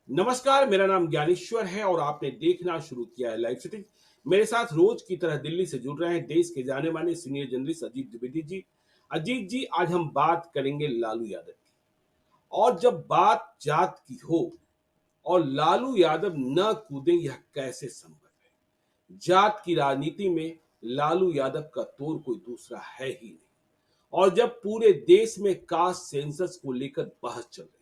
नमस्कार, मेरा नाम ज्ञानेश्वर है और आपने देखना शुरू किया है लाइव सिटी। मेरे साथ रोज की तरह दिल्ली से जुड़ रहे हैं देश के जाने माने सीनियर जर्नलिस्ट अजीत द्विवेदी जी। अजीत जी, आज हम बात करेंगे लालू यादव की। और जब बात जात की हो और लालू यादव न कूदें, यह कैसे संभव है? जात की राजनीति में लालू यादव का तोड़ कोई दूसरा है ही नहीं। और जब पूरे देश में कास्ट सेंसस को लेकर बहस चल रही है,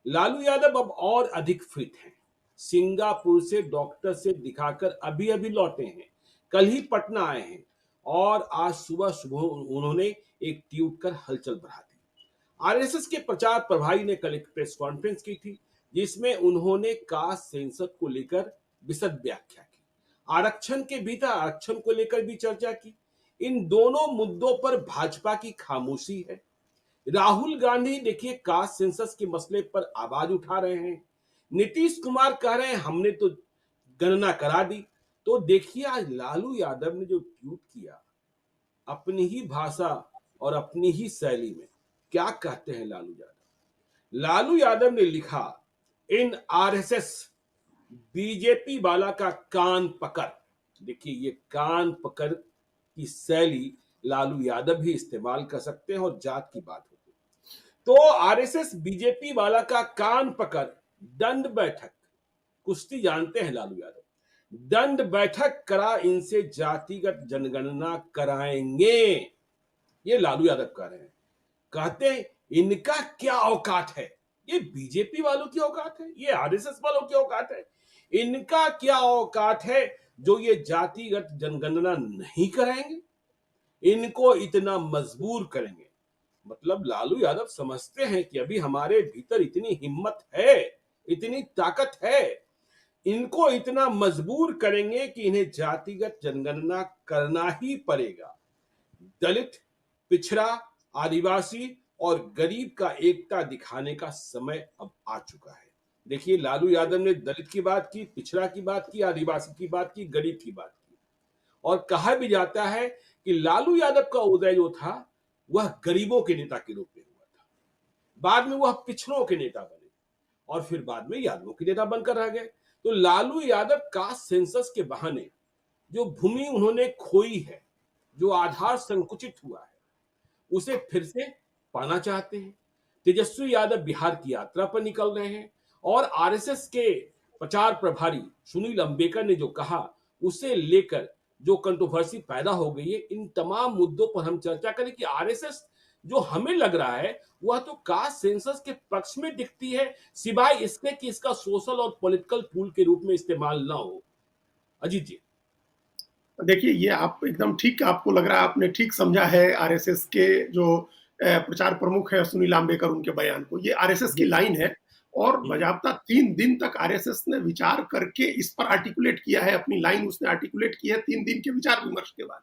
लालू यादव अब और अधिक फिट हैं। सिंगापुर से डॉक्टर से दिखाकर अभी अभी लौटे हैं। कल ही पटना आए हैं और आज सुबह सुबह उन्होंने एक ट्वीट कर हलचल बढ़ा दी। आरएसएस के प्रचार प्रभारी ने कल एक प्रेस कॉन्फ्रेंस की थी, जिसमें उन्होंने कास्ट सेंसस को लेकर विशद व्याख्या की। आरक्षण के भीतर आरक्षण को लेकर भी चर्चा की। इन दोनों मुद्दों पर भाजपा की खामोशी है। राहुल गांधी देखिए कास्ट सेंसस के मसले पर आवाज उठा रहे हैं। नीतीश कुमार कह रहे हैं हमने तो गणना करा दी। तो देखिए आज लालू यादव ने जो ट्वीट किया, अपनी ही भाषा और अपनी ही शैली में क्या कहते हैं लालू यादव। लालू यादव ने लिखा, इन आरएसएस बीजेपी वाला का कान पकड़। देखिए ये कान पकड़ की शैली लालू यादव भी इस्तेमाल कर सकते हैं और जात की बात होती है तो आरएसएस बीजेपी वाला का कान पकड़ दंड बैठक। कुश्ती जानते हैं लालू यादव। दंड बैठक करा, इनसे जातिगत जनगणना कराएंगे। ये लालू यादव कह रहे हैं। कहते हैं इनका क्या औकात है? ये बीजेपी वालों की औकात है, ये आरएसएस वालों की औकात है। इनका क्या औकात है जो ये जातिगत जनगणना नहीं कराएंगे, इनको इतना मजबूर करेंगे। मतलब लालू यादव समझते हैं कि अभी हमारे भीतर इतनी हिम्मत है, इतनी ताकत है, इनको इतना मजबूर करेंगे कि इन्हें जातिगत जनगणना करना ही पड़ेगा। दलित, पिछड़ा, आदिवासी और गरीब का एकता दिखाने का समय अब आ चुका है। देखिए लालू यादव ने दलित की बात की, पिछड़ा की बात की, आदिवासी की बात की, गरीब की बात की। और कहा भी जाता है कि लालू यादव का उदय जो था वह गरीबों के नेता के रूप में हुआ था। बाद में वह पिछड़ों के नेता बने और फिर बाद में यादवों के नेता बनकर रह गए। तो लालू यादव कास्ट सेंसस के बहाने जो भूमि उन्होंने खोई है, जो आधार संकुचित हुआ है, उसे फिर से पाना चाहते हैं। तेजस्वी यादव बिहार की यात्रा पर निकल रहे हैं और आरएसएस के प्रचार प्रभारी सुनील अंबेकर ने जो कहा, उसे लेकर जो कंट्रोवर्सी पैदा हो गई है, इन तमाम मुद्दों पर हम चर्चा करें कि आरएसएस जो हमें लग रहा है वह तो कास्ट सेंसस के पक्ष में दिखती है, सिवाय इसके कि इसका सोशल और पॉलिटिकल टूल के रूप में इस्तेमाल ना हो। अजीत जी। देखिए, ये आप एकदम ठीक आपको लग रहा है, आपने ठीक समझा है आरएसएस के जो प्रचार प्रमुख है सुनील आम्बेकर उनके बयान को। ये आरएसएस की जी। लाइन है और हम्म। बाज़ाब्ता 3 दिन तक आरएसएस ने विचार करके इस पर आर्टिकुलेट किया है, अपनी लाइन उसने आर्टिकुलेट की है 3 दिन के विचार-विमर्श के बाद।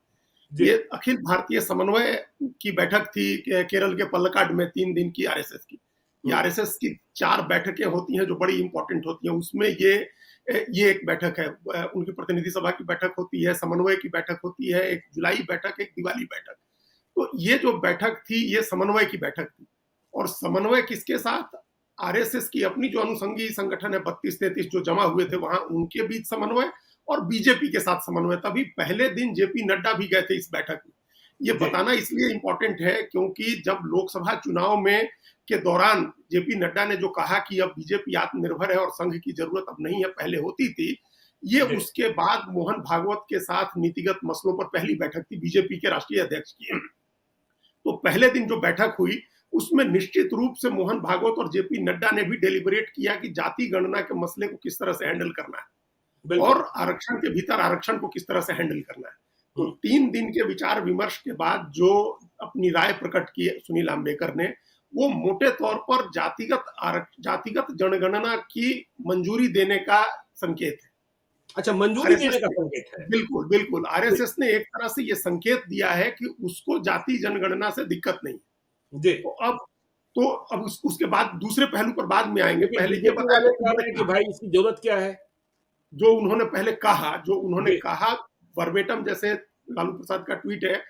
जी। ये अखिल भारतीय समन्वय की बैठक थी केरल के पलक्कड में 3 दिन की आरएसएस की। ये हम्म। आरएसएस की 4 बैठकें होती हैं जो बड़ी इंपॉर्टेंट होती हैं। उसमें ये एक बैठक है। उनकी प्रतिनिधि सभा की बैठक होती है, समन्वय की बैठक होती है, एक जुलाई बैठक, एक दिवाली बैठक। तो ये जो बैठक थी, ये समन्वय की बैठक थी। और समन्वय किसके साथ? आरएसएस की अपनी जो अनुषंगी संगठन है 32-33 जो जमा हुए थे वहां, उनके बीच समन्वय और बीजेपी के साथ समन्वय। तभी पहले दिन जेपी नड्डा भी गए थे इस बैठक में। ये जी। बताना इसलिए इंपॉर्टेंट है क्योंकि जब लोकसभा चुनाव में के दौरान जेपी नड्डा ने जो कहा कि अब बीजेपी आत्मनिर्भर है और संघ की जरूरत अब नहीं है, पहले होती थी, ये जी। उसके बाद मोहन भागवत के साथ नीतिगत मसलों पर पहली बैठक थी बीजेपी के राष्ट्रीय अध्यक्ष की। तो पहले दिन जो बैठक हुई उसमें निश्चित रूप से मोहन भागवत और जेपी नड्डा ने भी डेलिबरेट किया कि जाति गणना के मसले को किस तरह से हैंडल करना है बिल्कुल। और आरक्षण के भीतर आरक्षण को किस तरह से हैंडल करना है। तो हम्म। 3 दिन के विचार विमर्श के बाद जो अपनी राय प्रकट की सुनील आम्बेकर ने, वो मोटे तौर पर जातिगत जनगणना की मंजूरी देने का संकेत है। अच्छा, मंजूरी आरएसएस देने का ने संकेत है। बिल्कुल, बिल्कुल। आरएसएस ने एक तरह से ये संकेत दिया है कि उसको जाति जनगणना से दिक्कत नहीं। जी। तो अब उसके बाद दूसरे पहलू पर बाद में आएँगे। लेकिन पहले ये बीजेपी बताएं वाले कि कह रहे हैं कि भाई इसकी जरूरत क्या है? जो उन्होंने जी। कहा वर्बेटम, जैसे लालू प्रसाद का ट्वीट है,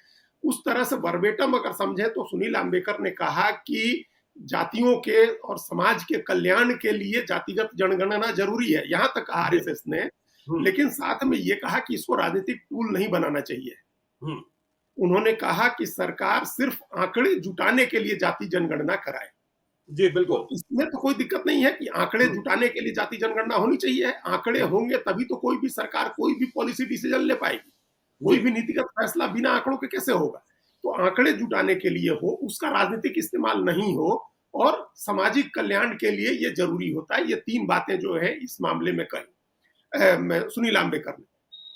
उस तरह से वर्बेटम अगर समझे तो सुनील आम्बेकर ने कहा कि जातियों के और समाज के कल्याण के लिए जातिगत जनगणना जरूरी है, यहां तक कहा आरएसएस ने। हम्म। लेकिन साथ में ये कहा कि इसको राजनीतिक टूल नहीं बनाना चाहिए। हम्म। उन्होंने कहा कि सरकार सिर्फ आंकड़े जुटाने के लिए जाति जनगणना कराए। जी तो बिल्कुल। इसमें तो कोई दिक्कत नहीं है कि आंकड़े हम्म। जुटाने के लिए जाति जनगणना होनी चाहिए। आंकड़े हम्म। होंगे तभी तो कोई भी सरकार कोई भी पॉलिसी डिसीजन ले पाएगी। जी। कोई भी नीतिगत फैसला बिना आंकड़ों के कैसे होगा? तो आंकड़े जुटाने के लिए हो, उसका राजनीतिक इस्तेमाल नहीं हो, और सामाजिक कल्याण के लिए ये जरूरी होता है। ये 3 बातें जो है इस मामले में कही सुनील आम्बेकर ने।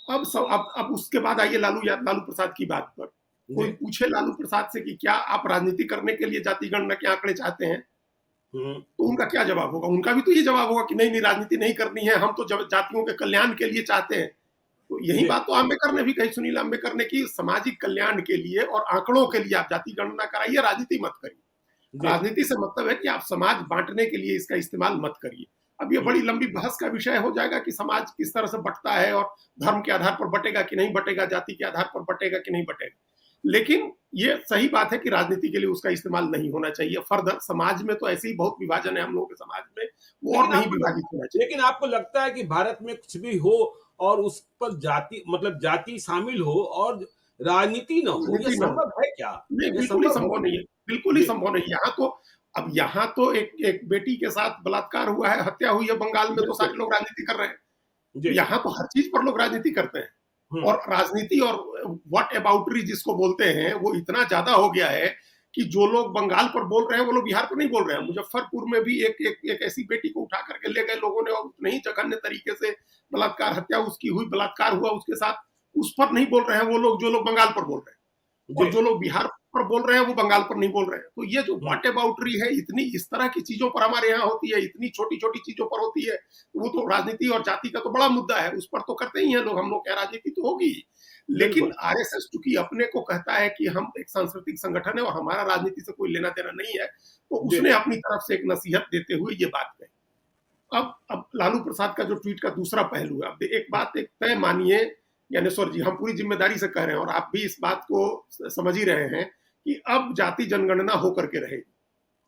अब उसके बाद आइए लालू प्रसाद की बात पर। जी। कोई पूछे लालू प्रसाद से कि क्या आप राजनीति करने के लिए जाति गणना के आंकड़े चाहते हैं? हम्म। तो उनका क्या जवाब होगा? उनका भी तो ये जवाब होगा कि नहीं नहीं, राजनीति नहीं करनी है, हम तो जातियों के कल्याण के लिए चाहते हैं। तो यही जी। बात तो आम्बेडकर ने भी कही, सुनील आम्बेडकर ने, कि सामाजिक कल्याण के लिए और आंकड़ों के लिए आप जाति गणना कराइए, राजनीति मत करिए। जी। राजनीति से मतलब है कि आप समाज बांटने के लिए इसका इस्तेमाल मत करिए। अब ये बड़ी लंबी बहस का विषय हो जाएगा कि समाज किस तरह से बंटता है, और धर्म के आधार पर बटेगा कि नहीं बटेगा, जाति के आधार पर बटेगा कि नहीं बटेगा। लेकिन ये सही बात है कि राजनीति के लिए उसका इस्तेमाल नहीं होना चाहिए। फर्दर समाज में तो ऐसे ही बहुत विभाजन है हम लोगों के समाज में, वो और नहीं विभाजित होना चाहिए। लेकिन आपको लगता है कि भारत में कुछ भी हो और उस पर जाति मतलब जाति शामिल हो और राजनीति ना हो, ये राजनीति ना हो, संभव है क्या? नहीं, ये बिल्कुल ही संभव है? संभव नहीं है, बिल्कुल ही जी। संभव नहीं। यहाँ तो एक बेटी के साथ बलात्कार हुआ है, हत्या हुई है बंगाल में, तो बिल्कुल। सारे लोग राजनीति कर रहे हैं। जी। यहाँ तो हर चीज पर लोग राजनीति करते हैं। हम्म। और राजनीति और व्हाट अबाउटरी जिसको बोलते हैं, वो इतना ज्यादा हो गया है कि जो लोग बंगाल पर बोल रहे हैं वो लोग बिहार पर नहीं बोल रहे हैं। मुजफ्फरपुर में भी एक ऐसी बेटी को उठा करके ले गए लोगों ने, और उतने ही जघन्य तरीके से बलात्कार, हत्या उसकी हुई, बलात्कार हुआ उसके साथ, उस पर नहीं बोल रहे हैं वो लोग जो लोग बंगाल पर बोल रहे हैं। और जी। जो लोग बिहार पर बोल रहे हैं वो बंगाल पर नहीं बोल रहे हैं। तो ये जो व्हाट अबाउटरी है, इतनी इस तरह की चीजों पर हमारे यहाँ होती है, इतनी छोटी छोटी चीजों पर होती है, वो तो राजनीति और जाति का तो बड़ा मुद्दा है, उस पर तो करते ही हैं लोग। हम लोग क्या, राजनीति तो होगी। लेकिन बिल्कुल। आरएसएस चूंकि अपने को कहता है कि हम एक सांस्कृतिक संगठन है और हमारा राजनीति से कोई लेना देना नहीं है, तो जी। उसने अपनी तरफ से एक नसीहत देते हुए ये बात कही। अब लालू प्रसाद का जो ट्वीट का दूसरा पहलू है, अब एक बात एक तय मानिए ज्ञानेश्वर जी, हम पूरी जिम्मेदारी से कह रहे हैं और आप भी इस बात को समझ ही रहे हैं कि अब जाति जनगणना होकर के रहेगी।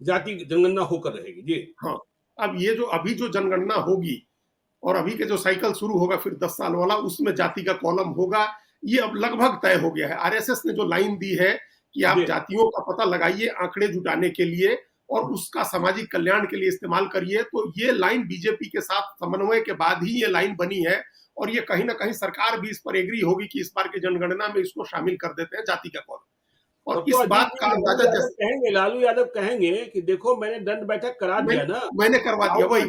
जाति जनगणना होकर रहेगी। जी। हाँ, अब ये जो अभी जो जनगणना होगी और अभी के जो साइकिल शुरू होगा फिर 10 साल वाला, उसमें जाति का कॉलम होगा। ये अब लगभग तय हो गया है। आरएसएस ने जो लाइन दी है कि आप जी। जातियों का पता लगाइए आंकड़े जुटाने के लिए और उसका सामाजिक कल्याण के लिए इस्तेमाल करिए, तो ये लाइन बीजेपी के साथ समन्वय के बाद ही ये लाइन बनी है। और ये कहीं ना कहीं सरकार भी इस पर एग्री होगी कि इस बार की जनगणना में इसको शामिल कर देते हैं, जाति का कॉलम। और तब तो इस अजीत बात जी का अंदाजा जैसे कहेंगे, लालू यादव कहेंगे कि देखो मैंने दंड बैठक करा दिया ना। मैंने करवा दिया, वही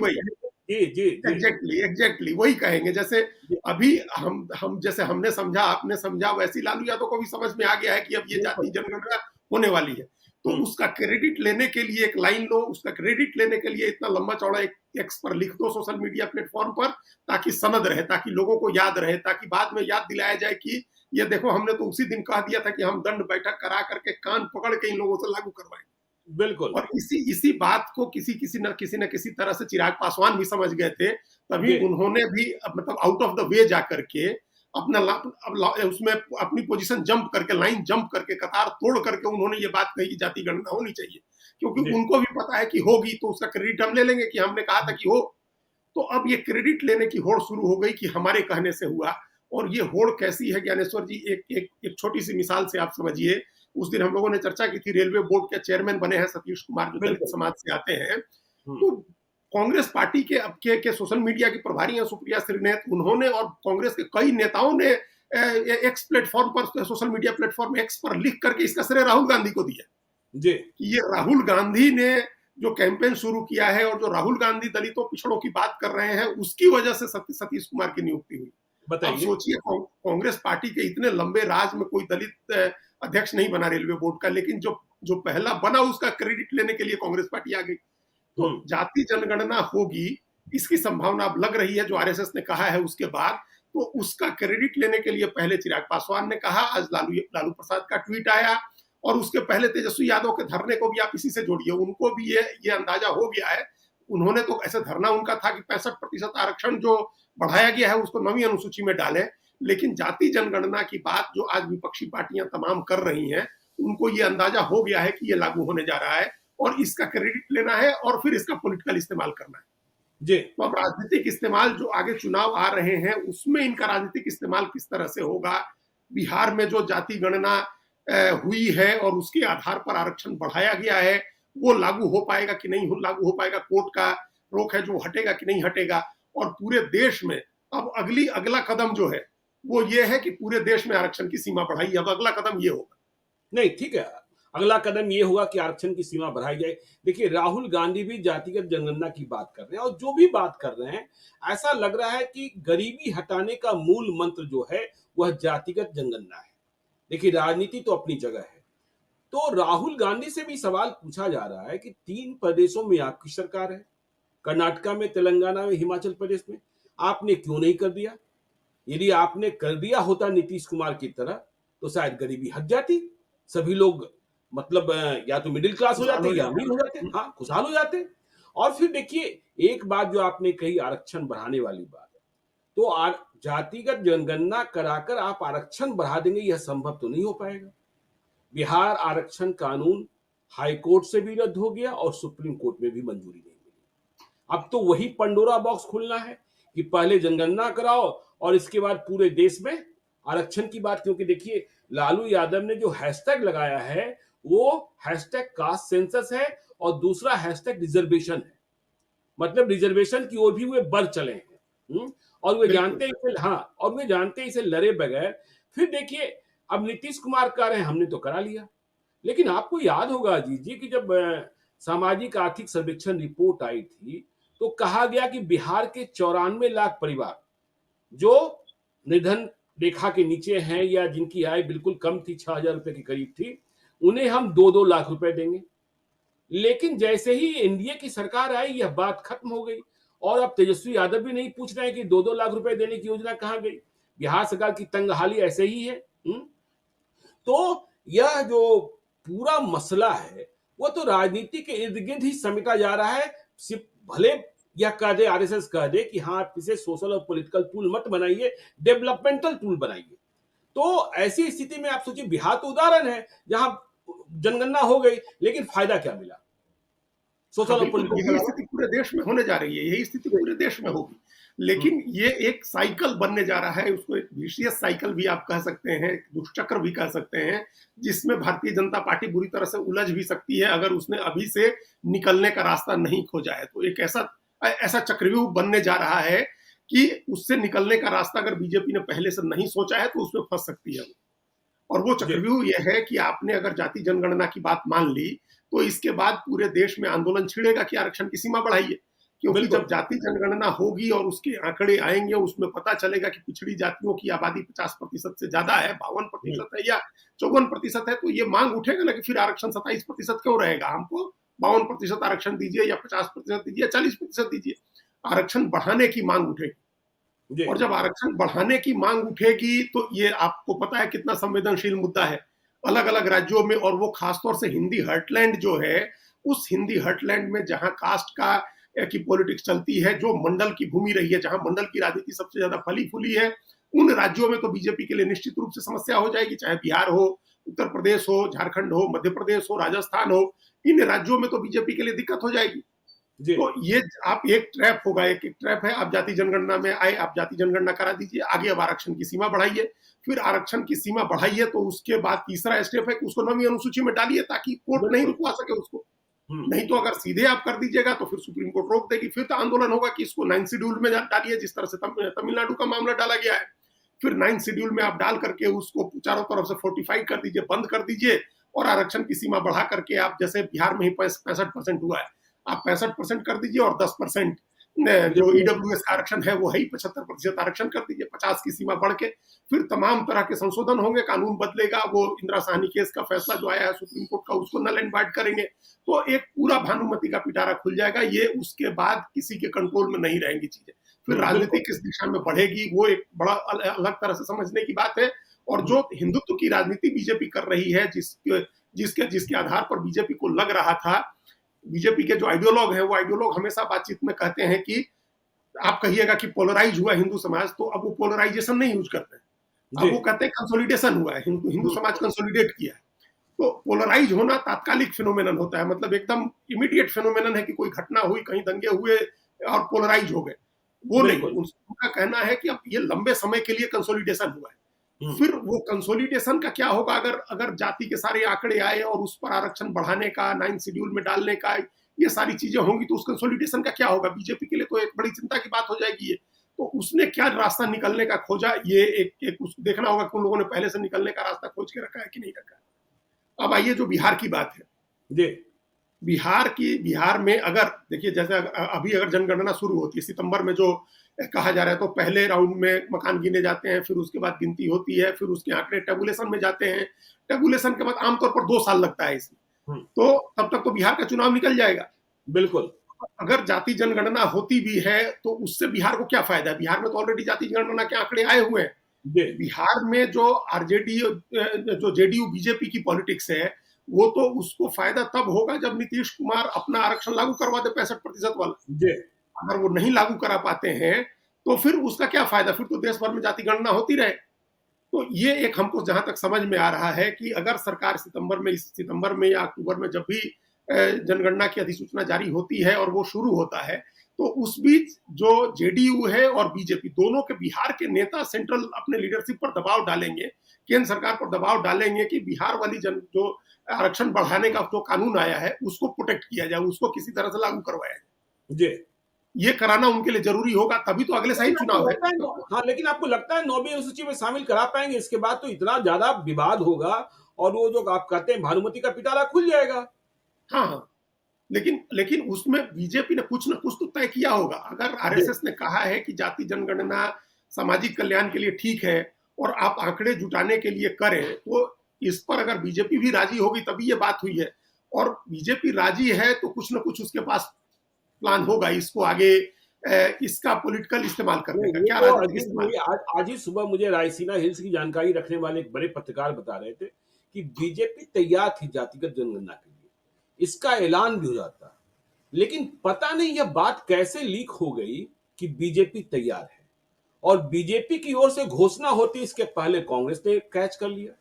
जी जी जी। एग्जैक्टली वही कहेंगे। जैसे जी। अभी हम जैसे हमने समझा, आपने समझा, वैसी लालू यादव को भी समझ में आ गया है कि अब ये जाति जनगणना होने वाली है। तो उसका क्रेडिट लेने के लिए एक लाइन लो, उसका क्रेडिट लेने के लिए इतना लंबा चौड़ा एक एक्स पर लिख दो सोशल मीडिया प्लेटफॉर्म पर, ताकि सनद रहे, ताकि लोगों को याद रहे, ताकि बाद में याद दिलाया जाए कि ये देखो हमने तो उसी दिन कह दिया था कि हम दंड बैठक करा करके कान पकड़ के इन लोगों से लागू करवाएं। बिल्कुल। और इसी बात को किसी न किसी तरह से चिराग पासवान भी समझ गए थे, तभी उन्होंने भी मतलब आउट ऑफ द वे जाकर के अपना उसमें अपनी पोजीशन जंप करके, लाइन जंप करके, कतार तोड़ करके उन्होंने ये बात कही कि जाति गणना होनी चाहिए, क्योंकि उनको भी पता है कि होगी तो उसका क्रेडिट हम ले लेंगे कि हमने कहा था कि हो। तो अब ये क्रेडिट लेने की होड़ शुरू हो गई कि हमारे कहने से हुआ। और ये होड़ कैसी है ज्ञानेश्वर जी, एक छोटी सी मिसाल से आप समझिए। उस दिन हम लोगों ने चर्चा की थी, रेलवे बोर्ड के चेयरमैन बने हैं सतीश कुमार, जो दलित समाज से आते हैं। तो कांग्रेस पार्टी के सोशल मीडिया की प्रभारी हैं सुप्रिया श्रीनेत, उन्होंने और कांग्रेस के कई नेताओं ने एक्स प्लेटफॉर्म पर, सोशल मीडिया प्लेटफॉर्म एक्स पर लिख करके इसका श्रेय राहुल गांधी को दिया जी। कि ये राहुल गांधी ने जो कैंपेन शुरू किया है और जो राहुल गांधी दलितों पिछड़ों की बात कर रहे हैं, उसकी वजह से सतीश कुमार की नियुक्ति हुई। अब सोचिए, कांग्रेस पार्टी के इतने लंबे राज में कोई दलित अध्यक्ष नहीं बना रेलवे बोर्ड का, लेकिन जो पहला बना उसका क्रेडिट लेने के लिए कांग्रेस पार्टी आ गई। तो जाति जनगणना होगी, इसकी संभावना अब लग रही है, जो आरएसएस ने कहा है उसके बाद। तो उसका क्रेडिट लेने के लिए पहले चिराग पासवान ने कहा, आज लालू प्रसाद का ट्वीट आया, और उसके पहले तेजस्वी यादव के धरने को भी आप इसी से जोड़िए। उनको भी ये अंदाजा हो गया है। उन्होंने तो ऐसे धरना उनका था कि 65% आरक्षण जो बढ़ाया गया है उसको 9वीं अनुसूची में डालें। लेकिन जाति जनगणना की बात जो आज विपक्षी पार्टियां तमाम कर रही हैं, उनको ये अंदाजा हो गया है कि ये लागू होने जा रहा है। और इसका क्रेडिट लेना है और फिर इसका पॉलिटिकल इस्तेमाल करना है। जी। तो अब राजनीतिक इस्तेमाल जो आगे चुनाव आ रहे हैं उसमें इनका राजनीतिक इस्तेमाल किस तरह से होगा। बिहार में जो जाति गणना हुई है और उसके आधार पर आरक्षण बढ़ाया गया है वो लागू हो पाएगा कि नहीं लागू हो पाएगा, कोर्ट का रोक है जो हटेगा कि नहीं हटेगा। और पूरे देश में अब अगला कदम जो है वो ये है कि पूरे देश में आरक्षण की सीमा बढ़ाई। अब अगला कदम ये होगा। नहीं, ठीक है, अगला कदम ये होगा कि आरक्षण की सीमा बढ़ाई जाए। देखिए, राहुल गांधी भी जातिगत जनगणना की बात कर रहे हैं और जो भी बात कर रहे हैं ऐसा लग रहा है कि गरीबी हटाने का मूल मंत्र जो है वह जातिगत जनगणना है। देखिए, राजनीति तो अपनी जगह है, तो राहुल गांधी से भी सवाल पूछा जा रहा है कि 3 प्रदेशों में आपकी सरकार है, कर्नाटका में, तेलंगाना में, हिमाचल प्रदेश में, आपने क्यों नहीं कर दिया? यदि आपने कर दिया होता नीतीश कुमार की तरह तो शायद गरीबी हट जाती, सभी लोग मतलब या तो मिडिल क्लास हो खुशहाल जाते हो या जाते अमीर हो जाते, हाँ, खुशहाल हो जाते। और फिर देखिए, एक बात जो आपने कही आरक्षण बढ़ाने वाली बात, तो जातिगत जनगणना कराकर आप आरक्षण बढ़ा देंगे, यह संभव तो नहीं हो पाएगा। बिहार आरक्षण कानून हाई कोर्ट से भी रद्द हो गया और सुप्रीम कोर्ट में भी मंजूरी नहीं मिली। अब तो वही पंडोरा बॉक्स खुलना है कि पहले जनगणना कराओ और इसके बाद पूरे देश में आरक्षण की बात। क्योंकि देखिए, लालू यादव ने जो हैशटैग लगाया है वो हैशटैग कास्ट सेंसस है और दूसरा हैशटैग रिजर्वेशन है। मतलब रिजर्वेशन की ओर भी वे बढ़ चले हैं। और वे जानते हैं इसे, हाँ, और वे जानते हैं इसे लड़े बगैर। फिर देखिए, अब नीतीश कुमार कह रहे हैं हमने तो करा लिया, लेकिन आपको याद होगा अजीत जी कि जब सामाजिक आर्थिक सर्वेक्षण रिपोर्ट आई थी तो कहा गया कि बिहार के 94 लाख परिवार जो निर्धन रेखा के नीचे हैं या जिनकी आय बिल्कुल कम थी, 6,000 रुपए के करीब थी, उन्हें हम 2-2 लाख रुपए देंगे। लेकिन जैसे ही एनडीए की सरकार आई यह बात खत्म हो गई और अब तेजस्वी यादव भी नहीं पूछ रहे हैं कि 2-2 लाख रुपए देने की योजना कहां गई। बिहार सरकार की तंगहाली ऐसे ही है। तो यह जो पूरा मसला है वो तो राजनीति के इर्द गिर्द ही समेटा जा रहा है। सिर्फ भले यह कह दे, आरएसएस कह दे कि हाँ, आप इसे सोशल और पॉलिटिकल टूल मत बनाइए, डेवलपमेंटल टूल बनाइए। तो ऐसी स्थिति में आप सोचिए, बिहार तो उदाहरण है जहां जनगणना हो गई लेकिन फायदा क्या मिला सोशल हाँ, और बिल्कुल पॉलिटिकल के यही अलावा? स्थिति पूरे देश में होने जा रही है, यही स्थिति पूरे देश में होगी। लेकिन ये एक साइकिल बनने जा रहा है, उसको एक विशियस साइकिल भी आप कह सकते हैं, दुष्चक्र भी कह सकते हैं, जिसमें भारतीय जनता पार्टी बुरी तरह से उलझ भी सकती है अगर उसने अभी से निकलने का रास्ता नहीं खोजा है। तो एक ऐसा चक्रव्यूह बनने जा रहा है कि उससे निकलने का रास्ता अगर बीजेपी ने पहले से नहीं सोचा है तो उसमें फंस सकती है। और वो चक्रव्यूह ये है कि आपने अगर जाति जनगणना की बात मान ली तो इसके बाद पूरे देश में आंदोलन छिड़ेगा कि आरक्षण की सीमा बढ़ाइए। क्योंकि जब जाति जनगणना होगी और उसके आंकड़े आएंगे, उसमें पता चलेगा कि पिछड़ी जातियों की आबादी 50% से ज्यादा है, 52% है या 54% है, तो ये मांग उठेगा ना कि फिर आरक्षण 27% क्यों रहेगा, हमको 52% आरक्षण दीजिए या 50% दीजिए या 40% दीजिए। आरक्षण बढ़ाने की मांग उठेगी और जब आरक्षण बढ़ाने की मांग उठेगी तो ये आपको पता है कितना संवेदनशील मुद्दा है अलग अलग राज्यों में। और वो खासतौर से हिंदी हर्टलैंड जो है, उस हिंदी हर्टलैंड में जहां कास्ट का की पॉलिटिक्स चलती है, जो मंडल की भूमि रही है, जहां मंडल की राजनीति सबसे ज्यादा फली फूली है, उन राज्यों में तो बीजेपी के लिए निश्चित रूप से समस्या हो जाएगी। चाहे बिहार हो, उत्तर प्रदेश हो, झारखंड हो, मध्य प्रदेश हो, राजस्थान हो, इन राज्यों में तो बीजेपी के लिए दिक्कत हो जाएगी। तो ये आप एक ट्रैप होगा, एक ट्रैप है। आप जाति जनगणना में आए, आप जाति जनगणना करा दीजिए, आगे अब आरक्षण की सीमा बढ़ाइए, फिर आरक्षण की सीमा बढ़ाइए तो उसके बाद तीसरा स्टेप है कि उसको 9वीं अनुसूची में डालिए ताकि कोर्ट नहीं रुकवा सके उसको। नहीं तो अगर सीधे आप कर दीजिएगा तो फिर सुप्रीम कोर्ट रोक देगी, फिर तो आंदोलन होगा कि इसको 9th शेड्यूल में डालिए, जिस तरह से तमिलनाडु का मामला डाला गया है। फिर 9th शेड्यूल में आप डाल करके उसको चारों तरफ से फोर्टिफाइड कर दीजिए, बंद कर दीजिए और आरक्षण की सीमा बढ़ा करके आप, जैसे बिहार में ही 65% हुआ है, आप 65% कर दीजिए और 10% जो ईडब्ल्यूएस का आरक्षण है वो है ही 75% आरक्षण कर दीजिए, 50 की सीमा बढ़ के। फिर तमाम तरह के संशोधन होंगे, कानून बदलेगा, वो इंदिरा साहनी केस का फैसला जो आया है सुप्रीम कोर्ट का, उसको नल एंड वाइड करेंगे, तो एक पूरा भानुमति का पिटारा खुल जाएगा। ये उसके बाद किसी के कंट्रोल में नहीं रहेंगी चीजें। फिर राजनीति किस दिशा में बढ़ेगी वो एक बड़ा अलग तरह से समझने की बात है। और जो हिंदुत्व की राजनीति बीजेपी कर रही है, जिसके आधार पर बीजेपी को लग रहा था, बीजेपी के जो आइडियोलॉग हैं वो आइडियोलॉग हमेशा बातचीत में कहते हैं कि आप कहिएगा कि पोलराइज हुआ हिंदू समाज, तो अब वो पोलराइजेशन नहीं यूज करते हैं, अब वो कहते हैं कंसोलिडेशन हुआ है, हिंदू समाज कंसोलिडेट किया है। तो पोलराइज होना तात्कालिक फिनोमेनन होता है, मतलब एकदम इमीडिएट फिनोमेनन है कि कोई घटना हुई, कहीं दंगे हुए और पोलराइज हो गए, वो नहीं। बिल्कुल। उनका कहना है कि अब ये लंबे समय के लिए कंसोलिडेशन हुआ है, फिर वो कंसोलिडेशन का क्या होगा अगर अगर जाति के सारे आंकड़े आए और उस पर आरक्षण बढ़ाने का, 9 शेड्यूल में डालने का, ये सारी चीजें होंगी, तो उस कंसोलिडेशन का क्या होगा? बीजेपी के लिए तो एक बड़ी चिंता की बात हो जाएगी ये। तो उसने क्या रास्ता निकलने का खोजा, ये एक देखना होगा कि उन लोगों ने पहले से निकलने का रास्ता खोज के रखा है कि नहीं रखा है। अब आइए जो बिहार की बात है, जी। बिहार में अगर देखिए, जैसे अभी अगर जनगणना शुरू होती है सितंबर में, जो कहा जा रहा है, तो पहले राउंड में मकान गिने जाते हैं, फिर उसके बाद गिनती होती है, फिर उसके आंकड़े टेबुलेशन में जाते हैं, टेबुलेशन के बाद आमतौर पर 2 साल लगता है इसमें, तो तब तक तो बिहार का चुनाव निकल जाएगा। बिल्कुल। अगर जाति जनगणना होती भी है तो उससे बिहार को क्या फायदा है? बिहार में तो ऑलरेडी जाति जनगणना के आंकड़े आए हुए हैं। बिहार में जो आरजेडी, जो जेडीयू बीजेपी की पॉलिटिक्स है, वो तो उसको फायदा तब होगा जब नीतीश कुमार अपना आरक्षण लागू करवा दे 65% वाला। अगर वो नहीं लागू करा पाते हैं तो फिर उसका क्या फायदा? फिर तो देश भर में जाति गणना होती रहे। तो ये एक हमको जहां तक समझ में आ रहा है कि अगर सरकार सितंबर में या अक्टूबर में जब भी जनगणना की अधिसूचना जारी होती है और वो शुरू होता है, तो उस बीच जो जेडीयू है और बीजेपी दोनों के बिहार के नेता सेंट्रल अपने लीडरशिप पर दबाव डालेंगे, केंद्र सरकार पर दबाव डालेंगे कि बिहार वाली जो आरक्षण बढ़ाने का जो कानून आया है उसको प्रोटेक्ट किया जाए, उसको किसी तरह से लागू करवाया जाए। ये कराना उनके लिए जरूरी होगा, तभी तो अगले साल चुनाव है। हाँ, लेकिन आपको लगता है 9वीं अनुसूची में शामिल करा पाएंगे? इसके बाद तो इतना ज्यादा विवाद होगा और वो जो आप कहते हैं भानुमति का पिटारा खुल जाएगा। हाँ, लेकिन उसमें बीजेपी ने कुछ न कुछ तो तय किया होगा। अगर आरएसएस ने कहा है कि जाति जनगणना सामाजिक कल्याण के लिए ठीक है और आप आंकड़े जुटाने के लिए करें, तो इस पर अगर बीजेपी भी राजी होगी तभी ये बात हुई है। और बीजेपी राजी है तो कुछ न कुछ उसके पास प्लान होगा इसको आगे इसका पॉलिटिकल इस्तेमाल करने का। क्या राजनीतिक इस्तेमाल? आज ही सुबह मुझे रायसीना हिल्स की जानकारी रखने वाले एक बड़े पत्रकार बता रहे थे कि बीजेपी तैयार थी जातिगत जनगणना के लिए, इसका ऐलान भी हो जाता, लेकिन पता नहीं यह बात कैसे लीक हो गई कि बीजेपी तैयार है, और बीजेपी की ओर से घोषणा होती इसके पहले कांग्रेस ने कैच कर लिया,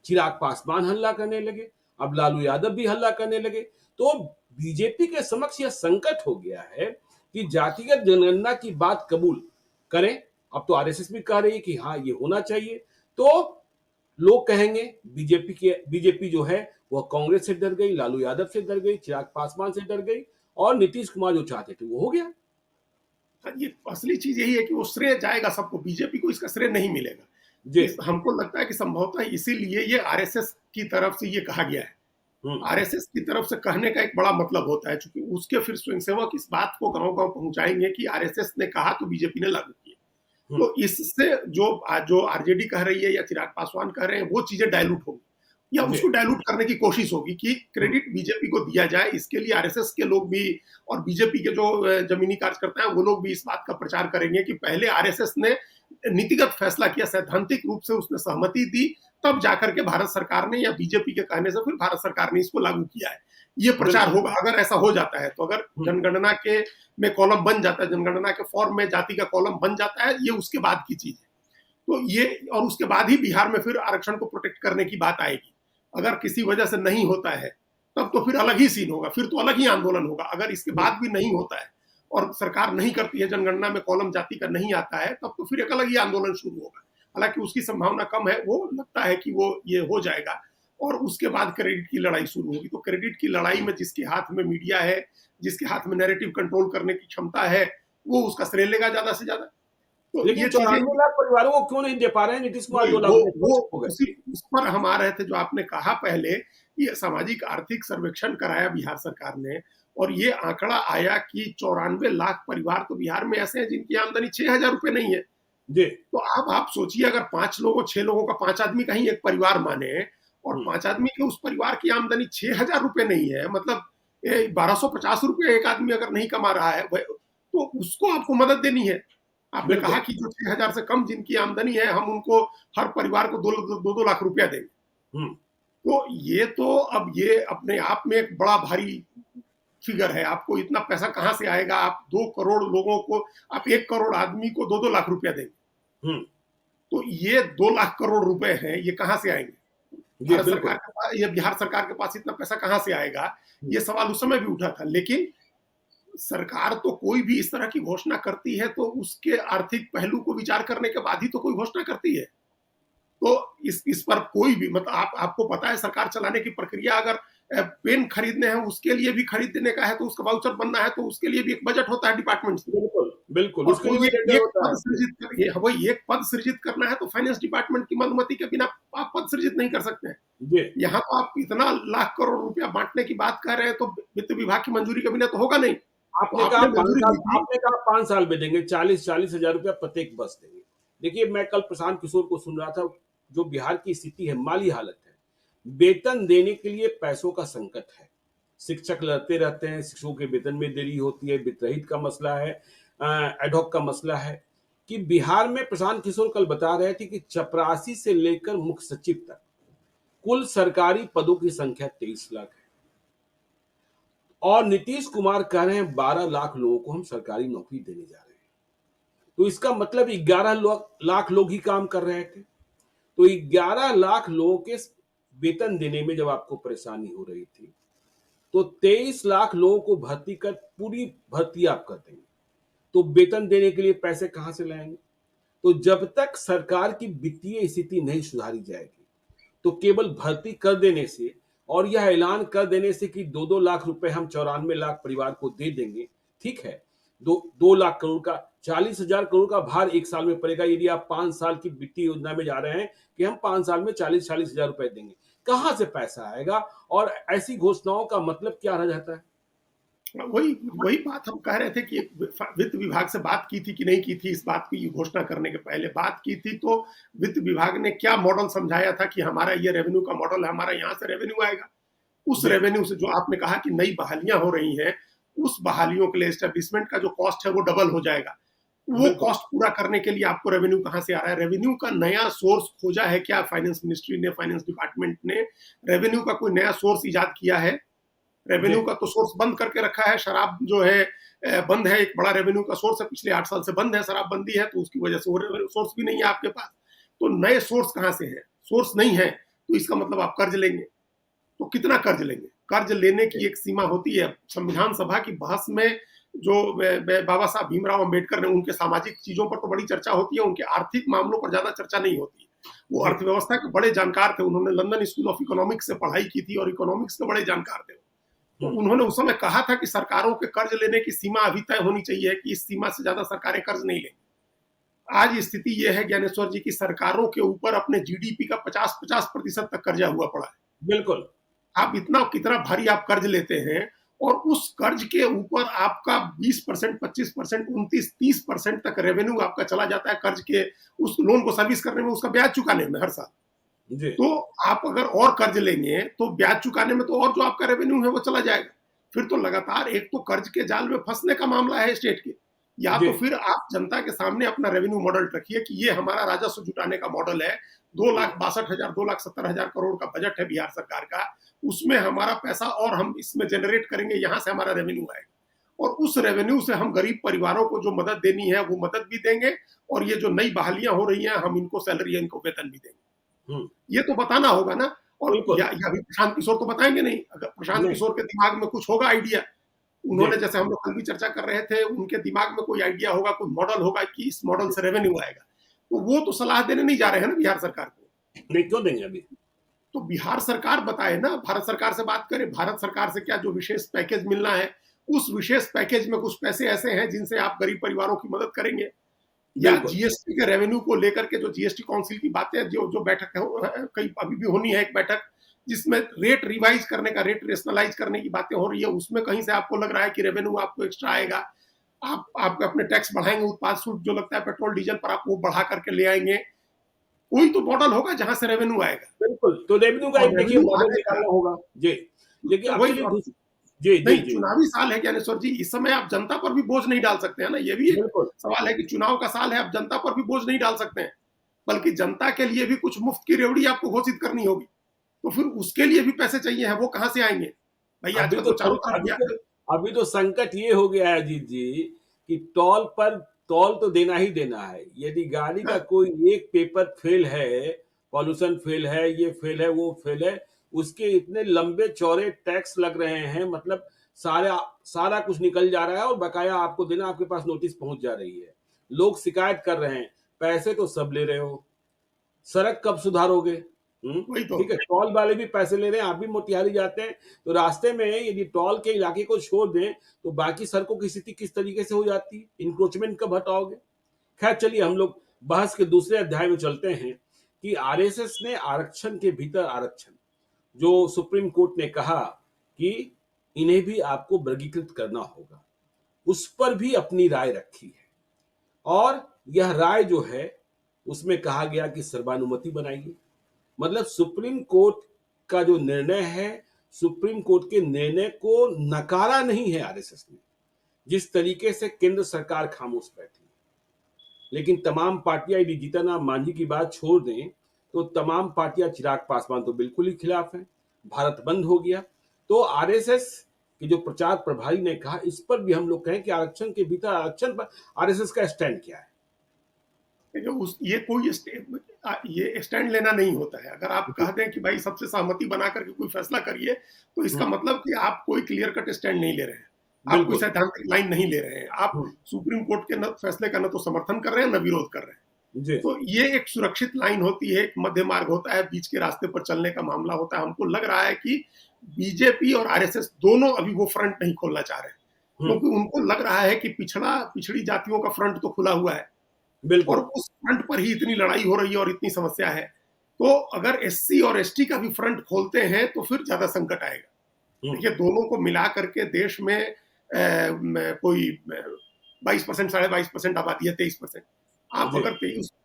चिराग पासवान हल्ला करने लगे, अब लालू यादव भी हल्ला करने लगे। तो बीजेपी के समक्ष यह संकट हो गया है कि जातिगत जनगणना की बात कबूल करें। अब तो आरएसएस भी कह रही है कि हाँ ये होना चाहिए, तो लोग कहेंगे बीजेपी जो है वह कांग्रेस से डर गई, लालू यादव से डर गई, चिराग पासवान से डर गई, और नीतीश कुमार जो चाहते थे वो हो गया। ये असली चीज यही है कि वो श्रेय जाएगा सबको, बीजेपी को इसका श्रेय नहीं मिलेगा। हमको लगता है कि संभवतः इसीलिए ये आरएसएस की तरफ से ये कहा गया है। आरएसएस की तरफ से कहने का एक बड़ा मतलब होता है, क्योंकि उसके फिर स्वयंसेवक इस बात को गांव-गांव पहुंचाएंगे कि आरएसएस ने कहा तो बीजेपी ने लागू किया। तो इससे जो आरजेडी कह रही है या चिराग पासवान कह रहे हैं, वो चीजें डायलूट होगी या उसको डायलूट करने की कोशिश होगी कि क्रेडिट बीजेपी को दिया जाए। इसके लिए आरएसएस के लोग भी और बीजेपी के जो जमीनी कार्यकर्ता हैं वो लोग भी इस बात का प्रचार करेंगे कि पहले आरएसएस ने नीतिगत फैसला किया, सैद्धांतिक रूप से उसने सहमति दी, तब जाकर के भारत सरकार ने या बीजेपी के कहने से फिर भारत सरकार ने इसको लागू किया है। ये प्रचार होगा अगर ऐसा हो जाता है। तो अगर जनगणना के में कॉलम बन जाता है, जनगणना के फॉर्म में जाति का कॉलम बन जाता है, ये उसके बाद की चीज है। तो ये, और उसके बाद ही बिहार में फिर आरक्षण को प्रोटेक्ट करने की बात आएगी। अगर किसी वजह से नहीं होता है तब तो फिर अलग ही सीन होगा, फिर तो अलग ही आंदोलन होगा। अगर इसके बाद भी नहीं होता है और सरकार नहीं करती है, जनगणना में कॉलम जाति का नहीं आता है, तब तो फिर एक अलग ही आंदोलन शुरू होगा। हालांकि उसकी संभावना कम है, वो लगता है कि वो ये हो जाएगा और उसके बाद क्रेडिट की लड़ाई शुरू होगी। तो क्रेडिट की लड़ाई में जिसके हाथ में मीडिया है, जिसके हाथ में नैरेटिव कंट्रोल करने की क्षमता है, वो उसका श्रेय लेगा ज्यादा से ज्यादा। तो लेकिन 94 लाख परिवारों को क्यों नहीं दे पा रहे हैं नीतीश कुमार? उस पर हम आ रहे थे, जो आपने कहा पहले, ये सामाजिक आर्थिक सर्वेक्षण कराया बिहार सरकार ने और ये आंकड़ा आया कि 94 लाख परिवार तो बिहार में ऐसे हैं जिनकी आमदनी 6,000 रुपए नहीं है। तो आप सोचिए, अगर 5 लोगों 6 लोगों का 5 आदमी का ही एक परिवार माने और 5 आदमी के उस परिवार की आमदनी 6,000 रुपए नहीं है, मतलब 1250 रुपए एक आदमी अगर नहीं कमा रहा है तो उसको आपको मदद देनी है। आपने कहा कि जो 6,000 से कम जिनकी आमदनी है, हम उनको हर परिवार को 2 लाख रुपया देंगे। तो ये अपने आप में एक बड़ा भारी फिगर है। आपको इतना पैसा कहां से आएगा? आप 2 करोड़ लोगों को, आप 1 करोड़ आदमी को 2-2 लाख रुपया देंगे। तो ये 2 लाख करोड़ रुपए हैं, ये कहां से आएंगे? जी, बिल्कुल। ये बिहार सरकार के पास इतना पैसा कहाँ से आएगा? हुँ, ये सवाल उस समय भी उठा था। लेकिन सरकार तो कोई भी इस तरह की घोषणा करती है तो उसके आर्थिक पहलू को विचार करने के बाद ही तो कोई घोषणा करती है। तो इस पर कोई भी मतलब आपको पता है सरकार चलाने की प्रक्रिया अगर पेन खरीदने हैं उसके लिए भी खरीदने का है तो उसका वाउचर बनना है तो उसके लिए भी एक बजट होता है डिपार्टमेंट से। बिल्कुल, बिल्कुल, और उसके लिए कोई भी टेंडर एक होता पद है। सृजित कर ये वही एक पद सृजित करना है तो फाइनेंस डिपार्टमेंट की अनुमति के बिना आप पद सृजित नहीं कर सकते हैं। जी, यहाँ तो आप इतना लाख करोड़ रुपया बाँटने की बात कर रहे हैं तो वित्त विभाग की मंजूरी के बिना तो होगा नहीं। तो आपने कहा आपने 5 मंजूरी साल ली थी। आपने कहा 5 साल में देंगे, 40-40 हज़ार रुपया प्रत्येक बस देंगे। देखिए, मैं कल प्रशांत किशोर को सुन रहा था, जो बिहार की स्थिति है, माली हालत है, वेतन देने के लिए पैसों का संकट है। शिक्षक लड़ते रहते हैं, शिक्षकों के वेतन में देरी होती है, वित्त रहित का मसला है, एडहॉक का मसला है, कि बिहार में प्रशांत किशोर कल बता रहे थे कि चपरासी से लेकर मुख्य सचिव तक कुल सरकारी पदों की संख्या 23 लाख है। और नीतीश कुमार कह रहे हैं 12 लाख लोगों को हम सरकारी नौकरी देने जा रहे हैं। तो इसका मतलब 11 लाख लोग ही काम कर रहे थे। तो 11 लाख लोगों के वेतन देने में जब आपको परेशानी हो रही थी, तो 23 लाख लोगों को भर्ती कर पूरी भर्ती आप कर देंगे। तो वेतन देने के लिए पैसे कहां से लाएंगे? तो जब तक सरकार की वित्तीय स्थिति नहीं सुधारी जाएगी, तो केवल भर्ती कर देने से और यह ऐलान कर देने से कि 2-2 लाख रुपए हम 94 लाख परिवार को दे देंगे, ठीक है। 2 लाख करोड़ का 40,000 करोड़ का भार एक साल में पड़ेगा यदि आप 5 साल की वित्तीय योजना में जा रहे हैं कि हम 5 साल में 40-40 हजार रुपए देंगे। कहां से पैसा आएगा? और ऐसी घोषणाओं का मतलब क्या रह जाता है? वही वही बात हम कह रहे थे कि वित्त विभाग से बात की थी कि नहीं की थी इस बात की घोषणा करने के पहले बात की थी तो वित्त विभाग ने क्या मॉडल समझाया था कि हमारा ये रेवेन्यू का मॉडल है, हमारा यहाँ से रेवेन्यू आएगा। उस जी, रेवेन्यू से जो आपने कहा कि नई बहालियां हो रही हैं, उस बहालियों के लिए एस्टेब्लिशमेंट का जो कॉस्ट है वो डबल हो जाएगा। वो बिल्कुल। कॉस्ट पूरा करने के लिए आपको रेवेन्यू कहाँ से आ रहा है? रेवेन्यू का नया सोर्स खोजा है क्या फाइनेंस मिनिस्ट्री ने, फाइनेंस डिपार्टमेंट ने? रेवेन्यू का कोई नया सोर्स इजाद किया है? जी, रेवेन्यू का तो सोर्स बंद करके रखा है। शराब जो है बंद है, एक बड़ा रेवेन्यू का सोर्स है, पिछले 8 साल से बंद है, शराबबंदी है, तो उसकी वजह से वो सोर्स भी नहीं है आपके पास। तो नए सोर्स कहाँ से है? सोर्स नहीं है, तो इसका मतलब आप कर्ज लेंगे। तो कितना कर्ज लेंगे? कर्ज लेने की एक सीमा होती है। संविधान सभा की बहस में जो बाबा साहब भीमराव अंबेडकर ने उनके सामाजिक चीजों पर तो बड़ी चर्चा होती है, उनके आर्थिक मामलों पर ज्यादा चर्चा नहीं होती। वो जी, अर्थव्यवस्था के बड़े जानकार थे, उन्होंने लंदन स्कूल ऑफ इकोनॉमिक्स से पढ़ाई की थी और इकोनॉमिक्स के बड़े जानकार थे। तो हुँ, उन्होंने उस समय कहा था कि सरकारों के कर्ज लेने की सीमा अभी तय होनी चाहिए कि इस सीमा से ज्यादा सरकारें कर्ज नहीं लेंगी। आज स्थिति यह है ज्ञानेश्वर जी की सरकारों के ऊपर अपने जीडीपी का 50-50% तक कर्जा हुआ पड़ा है। बिल्कुल। आप इतना कितना भारी आप कर्ज लेते हैं और उस कर्ज के ऊपर आपका 20%, 25%, 29-30% तक रेवेन्यू आपका चला जाता है कर्ज के उस लोन को सर्विस करने में, उसका ब्याज चुकाने में हर साल। जी, तो आप अगर और कर्ज लेंगे तो ब्याज चुकाने में तो और जो आपका रेवेन्यू है वो चला जाएगा। फिर तो लगातार एक तो कर्ज के जाल में फंसने का मामला है स्टेट के, या जी, तो फिर आप जनता के सामने अपना रेवेन्यू मॉडल रखिए कि ये हमारा राजस्व जुटाने का मॉडल है। 2,62,000 2,70,000 करोड़ का बजट है बिहार सरकार का, उसमें हमारा पैसा और हम इसमें जनरेट करेंगे, यहाँ से हमारा रेवेन्यू आएगा और उस रेवेन्यू से हम गरीब परिवारों को जो मदद देनी है वो मदद भी देंगे और ये जो नई बहालियां हो रही हैं हम इनको सैलरी, इनको वेतन भी देंगे। हुँ, ये तो बताना होगा ना। और बिल्कुल, या अभी प्रशांत किशोर तो बताएंगे नहीं। अगर प्रशांत नहीं, किशोर के दिमाग में कुछ होगा आइडिया, जी, उन्होंने जैसे हम लोग कल भी चर्चा कर रहे थे, उनके दिमाग में कोई आइडिया होगा, कोई मॉडल होगा कि इस मॉडल से रेवेन्यू आएगा, तो वो तो सलाह देने नहीं जा रहे हैं ना बिहार सरकार को। नहीं क्यों देंगे अभी? तो बिहार सरकार बताए ना, भारत सरकार से बात करें, भारत सरकार से क्या जो विशेष पैकेज मिलना है, उस विशेष पैकेज में कुछ पैसे ऐसे हैं जिनसे आप गरीब परिवारों की मदद करेंगे। या बिल्कुल, जीएसटी के रेवेन्यू को लेकर के जो जीएसटी काउंसिल की बातें, जो जो बैठक है, कई अभी भी होनी है एक बैठक जिसमें रेट रिवाइज करने का, रेट रेशनलाइज करने की बातें हो रही है, उसमें कहीं से आपको लग रहा है कि रेवेन्यू आपको एक्स्ट्रा आएगा। आप अपने टैक्स बढ़ाएंगे, उत्पाद शुल्क जो लगता है पेट्रोल डीजल पर, आप वो बढ़ा करके ले आएंगे। कोई तो मॉडल होगा जहां से रेवेन्यू आएगा। बिल्कुल, तो रेवेन्यू का और एक देखिए रेवेन्यू मॉडल आने का निकालना होगा। जी, लेकिन तो वही एक्चुअली और जी, जी, नहीं, जी, चुनावी साल है ज्ञानेश्वर जी, इस समय आप जनता पर भी बोझ नहीं डाल सकते हैं ना, ये भी एक बिल्कुल। सवाल है कि चुनाव का साल है, आप जनता पर भी बोझ नहीं डाल सकते हैं, बल्कि जनता के लिए भी कुछ मुफ्त की रेवड़ी आपको घोषित करनी होगी। तो फिर उसके लिए भी पैसे चाहिए हैं, वो कहाँ से आएंगे? भाई अभी आजकल तो तो चारों तरफ अभी तो अभी तो संकट ये हो गया है अजीत जी कि टोल पर टोल तो देना ही देना है। यदि गाड़ी का हाँ, कोई एक पेपर फेल है पॉल्यूशन फेल है, ये फेल है, वो फेल है, उसके इतने लंबे चौड़े टैक्स लग रहे हैं, मतलब सारा सारा कुछ निकल जा रहा है और बकाया आपको देना, आपके पास नोटिस पहुंच जा रही है। लोग शिकायत कर रहे हैं, पैसे तो सब ले रहे हो, सड़क कब सुधारोगे? वही तो। ठीक है, टोल वाले भी पैसे ले रहे हैं, आप भी मोतिहारी जाते हैं, तो रास्ते में यदि टोल के इलाके को छोड़ दें, तो बाकी सड़कों की स्थिति किस तरीके से हो जाती है? इंक्रोचमेंट कब हटाओगे? खैर चलिए, हम लोग बहस के दूसरे अध्याय में चलते हैं कि आरएसएस ने आरक्षण के भीतर आरक्षण, जो सुप्रीम कोर्ट ने कहा कि इन्हें भी आपको वर्गीकृत करना होगा, उस पर भी अपनी राय रखी है। और यह राय जो है, उसमें कहा गया कि सर्वानुमति बनाइए। मतलब सुप्रीम कोर्ट का जो निर्णय है, सुप्रीम कोर्ट के निर्णय को नकारा नहीं है आरएसएस ने, जिस तरीके से केंद्र सरकार खामोश बैठी। लेकिन तमाम पार्टियां, यदि जीतन राम मांझी की बात छोड़ दें, तो तमाम पार्टियां, चिराग पासवान तो बिल्कुल ही खिलाफ हैं, भारत बंद हो गया। तो आरएसएस के जो प्रचार प्रभारी ने कहा, इस पर भी हम लोग कहें कि आरक्षण के भीतर आरक्षण पर आरएसएस का स्टैंड क्या है? ये कोई ये स्टैंड लेना नहीं होता है। अगर आप कह दें कि भाई सबसे सहमति बना करके कोई फैसला करिए, तो इसका मतलब कि आप कोई क्लियर कट स्टैंड नहीं ले रहे हैं, आप कोई सैद्धांतिक लाइन नहीं ले रहे हैं, आप सुप्रीम कोर्ट के फैसले का न तो समर्थन कर रहे हैं, न विरोध कर रहे हैं। तो ये एक सुरक्षित लाइन होती है, एक मध्य मार्ग होता है, बीच के रास्ते पर चलने का मामला होता है। हमको लग रहा है कि बीजेपी और आरएसएस दोनों अभी वो फ्रंट नहीं खोलना चाह रहे हैं, क्योंकि उनको लग रहा है कि पिछड़ी जातियों का फ्रंट तो खुला हुआ है और उस फ्रंट पर ही इतनी लड़ाई हो रही है और इतनी समस्या है। तो अगर एससी और एसटी का भी फ्रंट खोलते हैं तो फिर ज्यादा संकट आएगा। देखिए, दोनों को मिला करके देश में कोई 22%, 22.5% आबादी है, 23%। आप अगर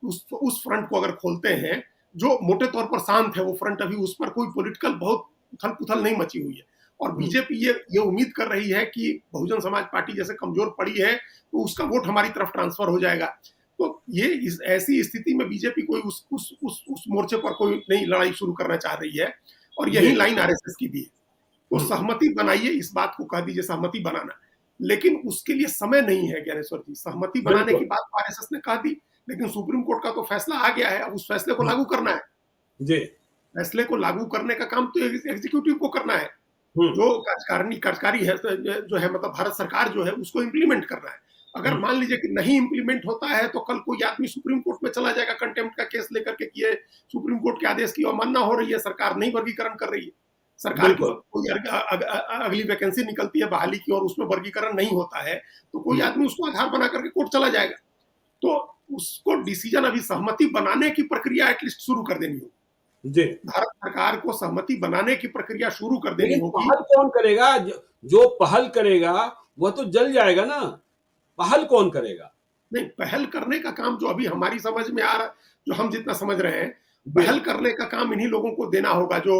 उस फ्रंट को अगर खोलते हैं, जो मोटे तौर पर शांत है वो फ्रंट, अभी उस पर कोई पॉलिटिकल बहुत उथल पुथल नहीं मची हुई है। और बीजेपी ये उम्मीद कर रही है कि बहुजन समाज पार्टी जैसे कमजोर पड़ी है तो उसका वोट हमारी तरफ ट्रांसफर हो जाएगा। तो ये ऐसी स्थिति में बीजेपी कोई उस मोर्चे पर कोई नई लड़ाई शुरू करना चाह रही है, और यही लाइन आरएसएस की भी है। तो सहमति बनाइए, इस बात को कह दीजिए सहमति बनाना, लेकिन उसके लिए समय नहीं है ज्ञानेश्वर जी। सहमति बनाने की बात आरएसएस ने कह दी, लेकिन सुप्रीम कोर्ट का तो फैसला आ गया है, अब उस फैसले को लागू करना है जी। फैसले को लागू करने का काम तो एग्जीक्यूटिव को करना है, जो कार्यकारी है, जो है मतलब भारत सरकार जो है, उसको इम्प्लीमेंट करना है। अगर मान लीजिए कि नहीं इंप्लीमेंट होता है, तो कल कोई आदमी सुप्रीम कोर्ट में चला जाएगा कंटेम्प्ट का केस लेकर के कि सुप्रीम कोर्ट के आदेश की अवमानना हो रही है, सरकार नहीं वर्गीकरण कर रही है, सरकार की कोई अगली वैकेंसी निकलती है बहाली की और उसमें वर्गीकरण नहीं होता है, तो कोई आदमी उसको आधार बना करके कोर्ट चला जाएगा। तो उसको डिसीजन अभी सहमति बनाने की प्रक्रिया एटलीस्ट शुरू कर देनी होगी जी। भारत सरकार को सहमति बनाने की प्रक्रिया शुरू कर देनी होगी। पहल कौन करेगा? जो पहल करेगा वह तो जल जाएगा ना, पहल कौन करेगा? नहीं, पहल करने का काम जो अभी हमारी समझ में आ रहा, जो हम जितना समझ रहे हैं, पहल करने का काम इन्हीं लोगों को देना होगा, जो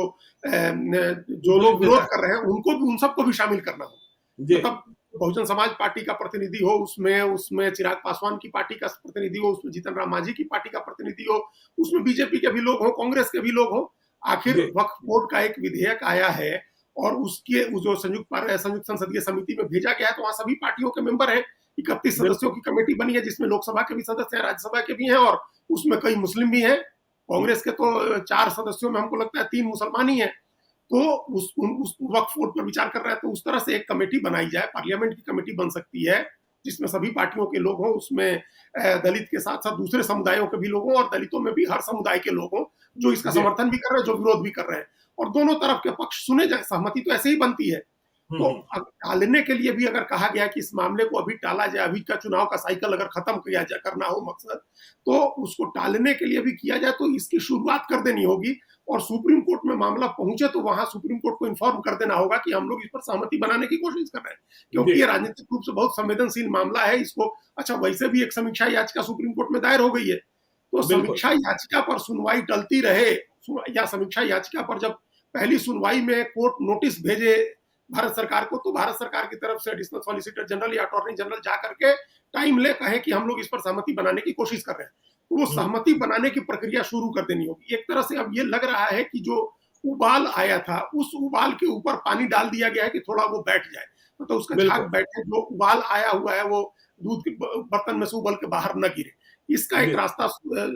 लोग विरोध कर रहे हैं उनको भी, उन सबको भी शामिल करना होगा। मतलब बहुजन समाज पार्टी का प्रतिनिधि हो उसमें चिराग पासवान की पार्टी का प्रतिनिधि हो, उसमें जीतन राम मांझी की पार्टी का प्रतिनिधि हो, उसमें बीजेपी के भी लोग हो, कांग्रेस के भी लोग हो। आखिर वक्फ बोर्ड का एक विधेयक आया है और उसके जो संयुक्त संसदीय समिति में भेजा गया है, तो वहां सभी पार्टियों के मेंबर हैं। 31 सदस्यों की कमेटी बनी है, जिसमें लोकसभा के भी सदस्य हैं, राज्यसभा के भी हैं, और उसमें कई मुस्लिम भी हैं। कांग्रेस के तो 4 सदस्यों में हमको लगता है 3 मुसलमान ही हैं। तो उस वक्फ बोर्ड पर विचार कर रहा है, तो उस तरह से एक कमेटी बनाई जाए, पार्लियामेंट की कमेटी बन सकती है, जिसमें सभी पार्टियों के लोग हों, उसमें दलित के साथ साथ दूसरे समुदायों के भी लोग हों, और दलितों में भी हर समुदाय के लोग हों, जो इसका समर्थन भी कर रहे हैं, जो विरोध भी कर रहे हैं, और दोनों तरफ के पक्ष सुने जाए। सहमति तो ऐसे ही बनती है। तो टालने के लिए भी अगर कहा गया कि इस मामले को अभी टाला जाए, अभी का चुनाव का साइकिल अगर खत्म किया जाए, करना हो मकसद, तो उसको टालने के लिए भी किया जाए, तो इसकी शुरुआत कर देनी होगी। और सुप्रीम कोर्ट में मामला पहुंचे तो वहां सुप्रीम कोर्ट को इन्फॉर्म कर देना होगा कि हम लोग इस पर सहमति बनाने की कोशिश कर रहे हैं, क्योंकि ये राजनीतिक रूप से बहुत संवेदनशील मामला है। इसको अच्छा, वैसे भी एक समीक्षा याचिका सुप्रीम कोर्ट में दायर हो गई है, तो समीक्षा याचिका पर सुनवाई टलती रहे, या समीक्षा याचिका पर जब पहली सुनवाई में कोर्ट नोटिस भेजे भारत सरकार को, तो भारत सरकार की तरफ से एडिशनल सॉलिसिटर जनरल या अटॉर्नी जनरल जा करके टाइम ले कहे कि हम लोग इस पर सहमति बनाने की कोशिश कर रहे हैं, तो वो सहमति बनाने की प्रक्रिया शुरू कर देनी होगी। एक तरह से अब ये लग रहा है कि जो उबाल आया था, उस उबाल के ऊपर पानी डाल दिया गया है कि थोड़ा वो बैठ जाए, तो उसका झाग बैठे, जो उबाल आया हुआ है वो दूध के बर्तन में से उबल के बाहर न गिरे। इसका एक बिल्कुल। रास्ता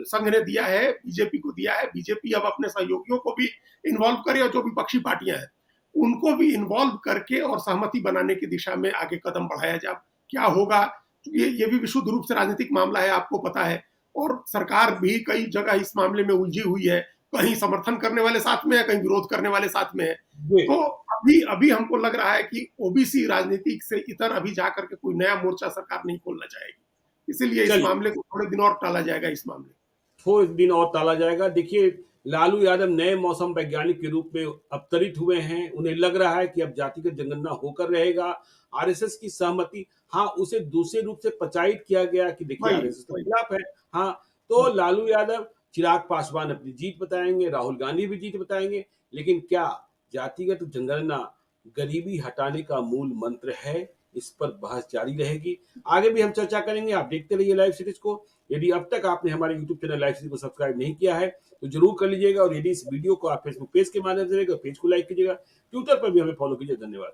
संघ ने दिया है, बीजेपी को दिया है। बीजेपी अब अपने सहयोगियों को भी इन्वॉल्व करे और जो विपक्षी पार्टियां हैं उनको भी इन्वॉल्व करके और सहमति बनाने की दिशा में आगे कदम बढ़ाया जाए। क्या होगा, ये भी विशुद्ध रूप से राजनीतिक मामला है, आपको पता है, और सरकार भी कई जगह इस मामले में उलझी हुई है। कहीं समर्थन करने वाले साथ में है, कहीं विरोध करने वाले साथ में है। जी। तो अभी अभी हमको लग रहा है कि ओबीसी राजनीति से इतर अभी जाकर के कोई नया मोर्चा सरकार नहीं खोलना चाहेगी। इसीलिए इस चलिए, मामले को थोड़े दिन और टाला जाएगा इस मामले को। थोड़े दिन और टाला जाएगा। देखिए, लालू यादव नए मौसम वैज्ञानिक के रूप में अवतरित हुए हैं। उन्हें लग रहा है कि अब जातिगत जनगणना होकर रहेगा। आरएसएस की सहमति, हाँ, उसे दूसरे रूप से प्रचारित किया गया कि देखिए वही, आरएसएस के वही। खिलाफ है। हाँ, तो लालू यादव, चिराग पासवान अपनी जीत बताएँगे, राहुल गांधी भी जीत बताएँगे, लेकिन क्या जातिगत जनगणना गरीबी हटाने का मूल मंत्र है? इस पर बहस जारी रहेगी। आगे भी हम चर्चा करेंगे। आप देखते रहिए लाइव सीरीज़ को। यदि अब तक आपने हमारे यूट्यूब चैनल लाइव सीरीज़ को सब्सक्राइब नहीं किया है, तो ज़रूर कर लीजिएगा और यदि इस वीडियो को आप फेसबुक पेज के माध्यम से देखें, तो पेज को लाइक कीजिएगा। ट्विटर पर भी हमें फॉलो कीजिए। धन्यवाद।